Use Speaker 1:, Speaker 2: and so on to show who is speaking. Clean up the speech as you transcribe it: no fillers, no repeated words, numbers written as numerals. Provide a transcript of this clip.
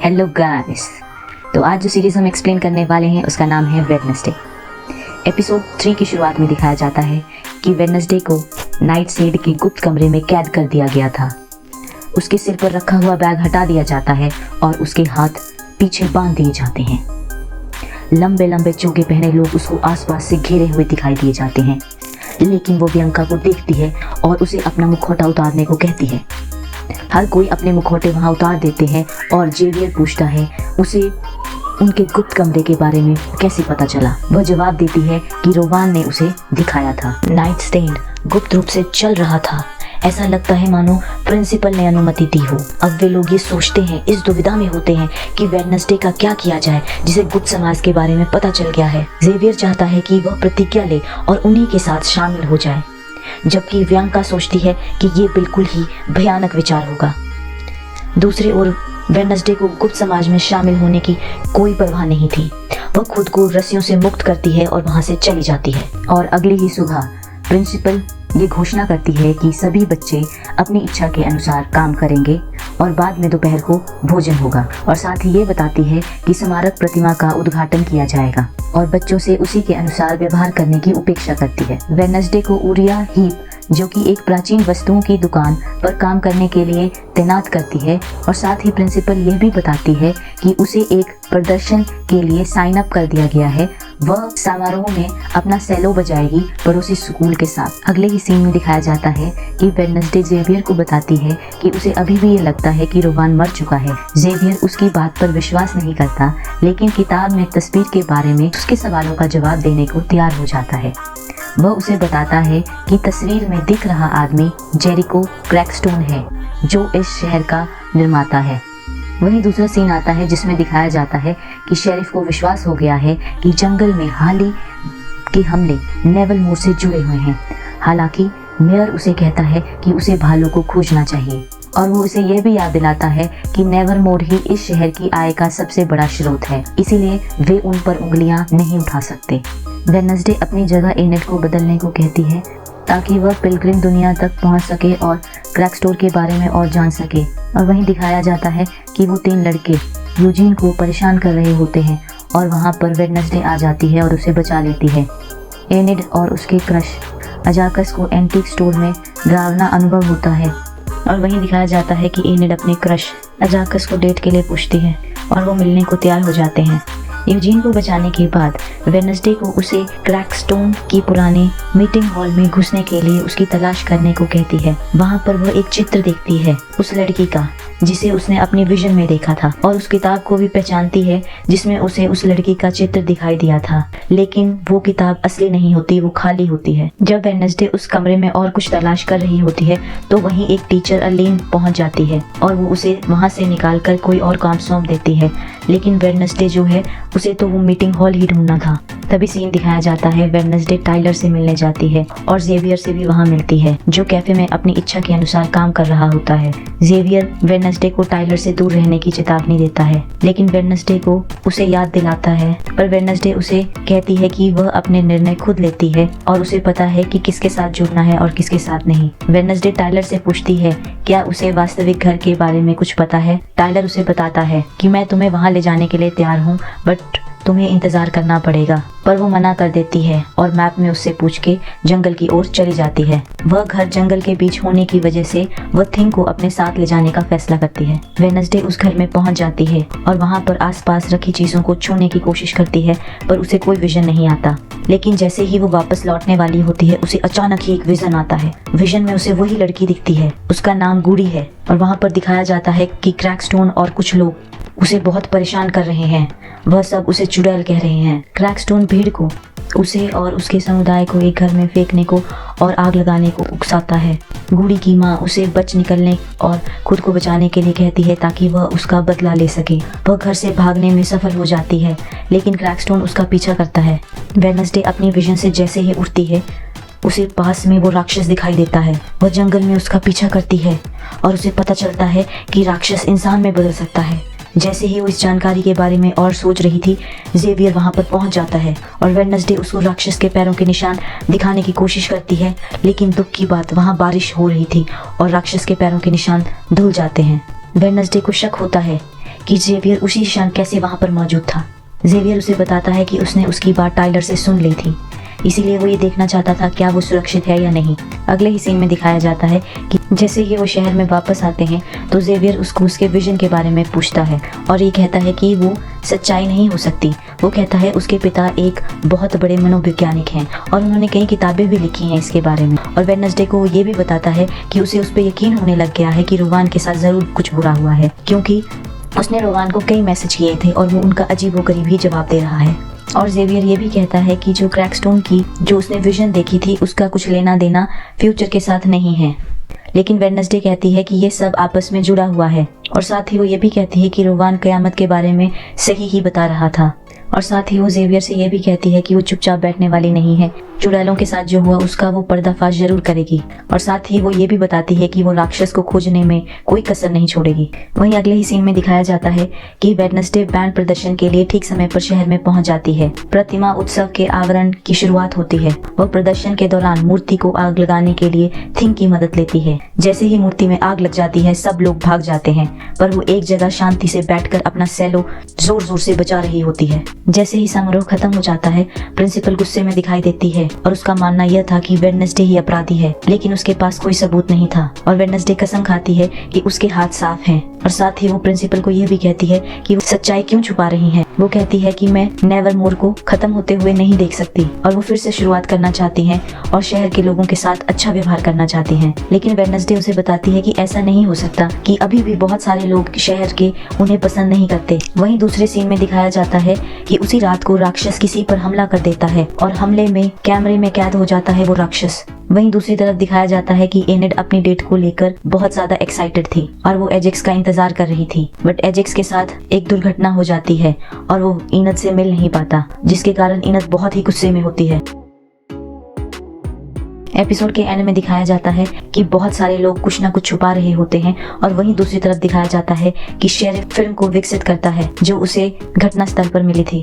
Speaker 1: Hello guys. तो आज जो सीरीज हम एक्सप्लेन करने वाले हैं उसका नाम है वेडनेसडे। एपिसोड 3 की शुरुआत में दिखाया जाता है कि वेडनेसडे को नाइटशेड के गुप्त कमरे में कैद कर दिया गया था। उसके सिर पर रखा हुआ बैग हटा दिया जाता है और उसके हाथ पीछे बांध दिए जाते हैं। लंबे लंबे चोगे पहने लोग उसको आसपास से घेरे हुए दिखाई दिए जाते हैं, लेकिन वो बियांका को देखती है और उसे अपना मुखौटा उतारने को कहती है। हर कोई अपने मुखौटे वहाँ उतार देते हैं और जेवियर पूछता है उसे उनके गुप्त कमरे के बारे में कैसे पता चला। वह जवाब देती है कि रोवान ने उसे दिखाया था। नाइटशेड गुप्त रूप से चल रहा था। ऐसा लगता है मानो प्रिंसिपल ने अनुमति दी हो। अब वे लोग ये सोचते हैं, इस दुविधा में होते हैं कि वेडनेसडे का क्या किया जाए जिसे गुप्त समाज के बारे में पता चल गया है। जेवियर चाहता है कि वह प्रतिज्ञा ले और उन्हीं के साथ शामिल हो जाए, जबकि बियांका सोचती है कि ये बिल्कुल ही भयानक विचार होगा। दूसरी ओर वेडनेसडे को गुप्त समाज में शामिल होने की कोई परवाह नहीं थी। वह खुद को रस्सियों से मुक्त करती है और वहां से चली जाती है। और अगली ही सुबह प्रिंसिपल ये घोषणा करती है कि सभी बच्चे अपनी इच्छा के अनुसार काम करेंगे और बाद में दोपहर को भोजन होगा। और साथ ही ये बताती है कि स्मारक प्रतिमा का उद्घाटन किया जाएगा और बच्चों से उसी के अनुसार व्यवहार करने की उपेक्षा करती है। वेडनेसडे को उरिया हीप, जो कि एक प्राचीन वस्तुओं की दुकान पर काम करने के लिए तैनात करती है। और साथ ही प्रिंसिपल यह भी बताती है कि उसे एक प्रदर्शन के लिए साइन अप कर दिया गया है। वह समारोह में अपना सेलो बजाएगी पड़ोसी स्कूल के साथ। अगले ही सीन में दिखाया जाता है कि वेडनेसडे जेवियर को बताती है कि उसे अभी भी ये लगता है कि रोवान मर चुका है। जेवियर उसकी बात पर विश्वास नहीं करता, लेकिन किताब में तस्वीर के बारे में उसके सवालों का जवाब देने को तैयार हो जाता है। वह उसे बताता है कि तस्वीर में दिख रहा आदमी जेरिको क्रैकस्टोन है, जो इस शहर का निर्माता है। वहीं दूसरा सीन आता है जिसमें दिखाया जाता है कि शेरिफ को विश्वास हो गया है कि जंगल में हाल ही के हमले नेवलमोर से जुड़े हुए हैं। हालांकि मेयर उसे कहता है कि उसे भालू को खोजना चाहिए और वो उसे यह भी याद दिलाता है कि नेवलमोर ही इस शहर की आय का सबसे बड़ा स्रोत है, इसीलिए वे उन पर उंगलियां नहीं उठा सकते। वेडनेसडे अपनी जगह एनेड को बदलने को कहती है ताकि वह पिलग्रिम दुनिया तक पहुंच सके और क्रैकस्टोर के बारे में और जान सके। और वहीं दिखाया जाता है कि वो 3 लड़के यूजीन को परेशान कर रहे होते हैं और वहां पर वेडनेसडे आ जाती है और उसे बचा लेती है। एनेड और उसके क्रश अजाकस को एंटीक स्टोर में डरावना अनुभव होता है। और वहीं दिखाया जाता है कि एनेड अपने क्रश अजाकस को डेट के लिए पूछती है और वो मिलने को तैयार हो जाते हैं। यूजीन को बचाने के बाद वेडनेसडे को उसे क्रैकस्टोन की पुराने मीटिंग हॉल में घुसने के लिए उसकी तलाश करने को कहती है। वहां पर वह एक चित्र देखती है उस लड़की का जिसे उसने अपने विजन में देखा था, और उस किताब को भी पहचानती है जिसमें उसे उस लड़की का चित्र दिखाई दिया था। लेकिन वो किताब असली नहीं होती, वो खाली होती है। जब वेडनेसडे उस कमरे में और कुछ तलाश कर रही होती है तो वहीं एक टीचर अर्लीन पहुंच जाती है और वो उसे वहां से निकालकर कोई और काम सौंप देती है। लेकिन वेडनेसडे जो है उसे तो वो मीटिंग हॉल ही ढूंढना था। तभी सीन दिखाया जाता है वेडनेसडे टाइलर से मिलने जाती है और जेवियर से भी वहां मिलती है, जो कैफे में अपनी इच्छा के अनुसार काम कर रहा होता है। जेवियर वेडनेसडे को टाइलर से दूर रहने की चेतावनी देता है, लेकिन वेडनेसडे को उसे याद दिलाता है। पर वेडनेसडे उसे कहती है कि वह अपने निर्णय खुद लेती है और उसे पता है कि किसके साथ जुड़ना है और किसके साथ नहीं। वेडनेसडे टाइलर से पूछती है क्या उसे वास्तविक घर के बारे में कुछ पता है। टाइलर उसे बताता है कि मैं तुम्हें वहां ले जाने के लिए तैयार हूँ, बट तुम्हें इंतजार करना पड़ेगा। पर वो मना कर देती है और मैप में उससे पूछ के जंगल की ओर चली जाती है। वह घर जंगल के बीच होने की वजह से वह थिंग को अपने साथ ले जाने का फैसला करती है। वेडनेसडे उस घर में पहुंच जाती है और वहां पर आसपास रखी चीजों को छूने की कोशिश करती है, पर उसे कोई विजन नहीं आता। लेकिन जैसे ही वो वापस लौटने वाली होती है उसे अचानक ही एक विजन आता है। विजन में उसे वही लड़की दिखती है, उसका नाम गूड़ी है। और वहां पर दिखाया जाता है कि क्रैकस्टोन और कुछ लोग उसे बहुत परेशान कर रहे हैं। वह सब उसे चुड़ैल कह रहे हैं। क्रैकस्टोन भीड़ को उसे और उसके समुदाय को एक घर में फेंकने को और आग लगाने को उकसाता है। गूड़ी की माँ उसे बच निकलने और खुद को बचाने के लिए कहती है ताकि वह उसका बदला ले सके। वह घर से भागने में सफल हो जाती है, लेकिन क्रैकस्टोन उसका पीछा करता है। वेडनेसडे अपनी विजन से जैसे ही उठती है उसे पास में वो राक्षस दिखाई देता है। वह जंगल में उसका पीछा करती है और उसे पता चलता है कि राक्षस इंसान में बदल सकता है। जैसे ही वो इस जानकारी के बारे में और सोच रही थी, जेवियर वहां पर पहुंच जाता है और वेडनेसडे उसको राक्षस के पैरों के निशान दिखाने की कोशिश करती है। लेकिन दुख की बात, वहां बारिश हो रही थी और राक्षस के पैरों के निशान धुल जाते हैं। वेडनेसडे को शक होता है कि जेवियर उसी क्षण कैसे वहाँ पर मौजूद था। जेवियर उसे बताता है कि उसने उसकी बात टाइलर से सुन ली थी, इसीलिए वो ये देखना चाहता था क्या वो सुरक्षित है या नहीं। अगले ही सीन में दिखाया जाता है कि जैसे ही वो शहर में वापस आते हैं तो जेवियर उसको उसके विजन के बारे में पूछता है और ये कहता है कि वो सच्चाई नहीं हो सकती। वो कहता है उसके पिता एक बहुत बड़े मनोवैज्ञानिक हैं और उन्होंने कई किताबें भी लिखी हैं इसके बारे में। और वेडनेसडे को ये भी बताता है कि उसे उस पर यकीन होने लग गया है कि रोवान के साथ ज़रूर कुछ बुरा हुआ है, क्योंकि उसने रोवान को कई मैसेज किए थे और वो उनका अजीबोगरीब ही जवाब दे रहा है। और जेवियर ये भी कहता है कि जो क्रैकस्टोन की जो उसने विजन देखी थी उसका कुछ लेना देना फ्यूचर के साथ नहीं है। लेकिन वेडनेसडे कहती है कि ये सब आपस में जुड़ा हुआ है और साथ ही वो ये भी कहती है कि रोवान क़यामत के बारे में सही ही बता रहा था। और साथ ही वो जेवियर से ये भी कहती है कि वो चुपचाप बैठने वाली नहीं है, चुड़ैलों के साथ जो हुआ उसका वो पर्दाफाश जरूर करेगी। और साथ ही वो ये भी बताती है कि वो राक्षस को खोजने में कोई कसर नहीं छोड़ेगी। वहीं अगले ही सीन में दिखाया जाता है कि वेडनेसडे बैंड प्रदर्शन के लिए ठीक समय पर शहर में पहुंच जाती है। प्रतिमा उत्सव के आवरण की शुरुआत होती है। वो प्रदर्शन के दौरान मूर्ति को आग लगाने के लिए थिंग की मदद लेती है। जैसे ही मूर्ति में आग लग जाती है सब लोग भाग जाते हैं, पर वो एक जगह शांति से बैठकर अपना सेलो जोर जोर से बजा रही होती है। जैसे ही समारोह खत्म हो जाता है प्रिंसिपल गुस्से में दिखाई देती है और उसका मानना यह था कि वेडनेसडे ही अपराधी है, लेकिन उसके पास कोई सबूत नहीं था। और वेडनेसडे कसम खाती है कि उसके हाथ साफ हैं। और साथ ही वो प्रिंसिपल को यह भी कहती है कि वो सच्चाई क्यों छुपा रही है। वो कहती है कि मैं नेवरमोर को खत्म होते हुए नहीं देख सकती और वो फिर से शुरुआत करना चाहती हैं और शहर के लोगों के साथ अच्छा व्यवहार करना चाहती हैं। लेकिन वेडनेसडे उसे बताती है कि ऐसा नहीं हो सकता, कि अभी भी बहुत सारे लोग शहर के उन्हें पसंद नहीं करते। वहीं दूसरे सीन में दिखाया जाता है कि उसी रात को राक्षस किसी पर हमला कर देता है और हमले में कैमरे में कैद हो जाता है वो राक्षस। वहीं दूसरी तरफ दिखाया जाता है कि एनिड अपनी डेट को लेकर बहुत ज्यादा एक्साइटेड थी और वो एजेक्स का इंतजार कर रही थी। बट एजेक्स के साथ एक दुर्घटना हो जाती है और वो इनद से मिल नहीं पाता, जिसके कारण इनद बहुत ही गुस्से में होती है। एपिसोड के एंड में दिखाया जाता है कि बहुत सारे लोग कुछ ना कुछ छुपा रहे होते हैं और वहीं दूसरी तरफ दिखाया जाता है कि शेरिफ फिल्म को विकसित करता है जो उसे घटना स्थल पर मिली थी।